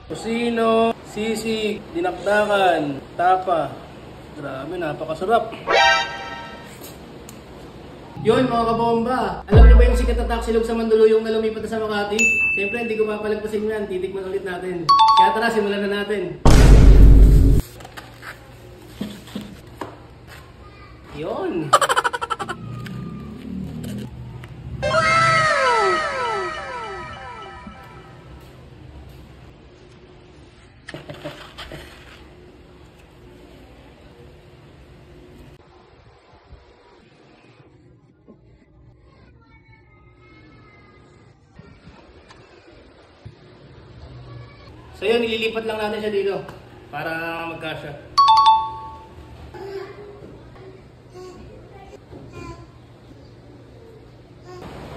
Tocino, sisig, dinakdakan, tapa. Grabe, napakasarap. Yun mga kabomba, alam niyo ba yung sikat na taksilog sa Mandaluyong na lumipat na sa Makati? Siyempre hindi ko papalagpasin yan, titikman ulit natin. Kaya tara, simulan na natin. Yun. So yun, nililipat lang natin siya dito para magkasya.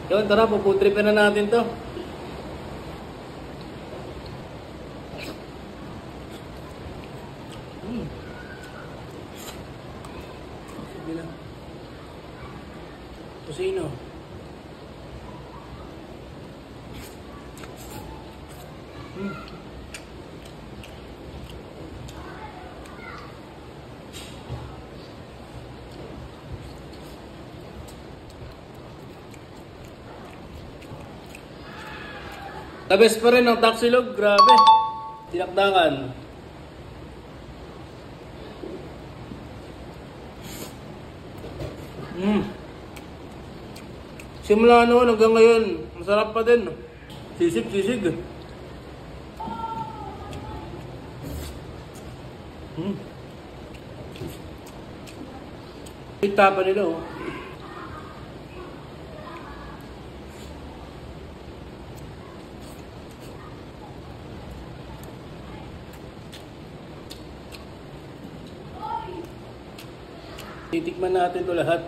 Yun, tara, puputripin na natin to. Sige lang. Tocino. The best pa rin ng taksilog, grabe. Dinakdakan. Simula noon hanggang ngayon, masarap pa din. Sisig. Tapa nila oh. Titikman natin ito lahat.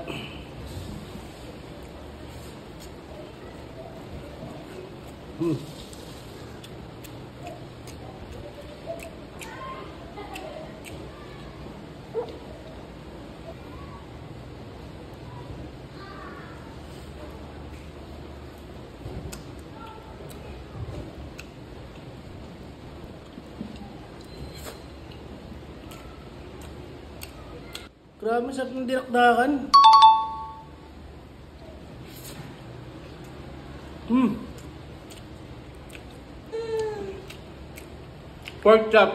Grabe, sarap ng dinakdakan. Pork chop.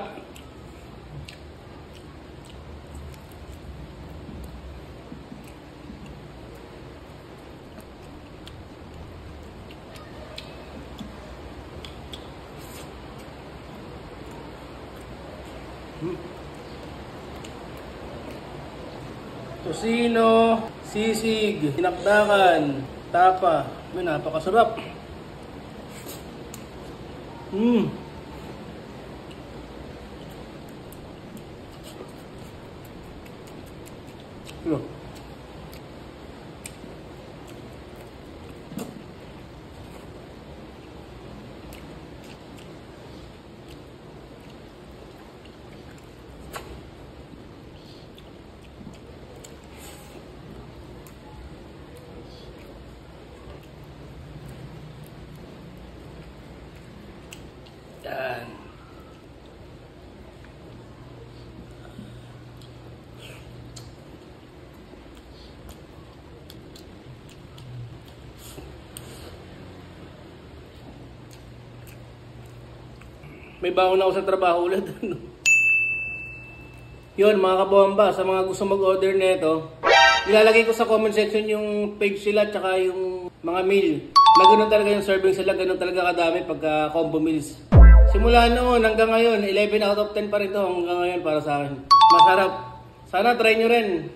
Tocino, sisig, dinakdakan, tapa. May napakasarap. Yan. May baon ako sa trabaho ulit. Yun mga kabomba, sa mga gusto mag-order nito, ilalagay ko sa comment section yung page sila tsaka yung mga meal. Na ganun talaga yung serving sila, ganun talaga kadami pagka combo meals. Simula noon hanggang ngayon, 11 out of 10 pa rin to hanggang ngayon para sa akin. Masarap. Sana try nyo rin.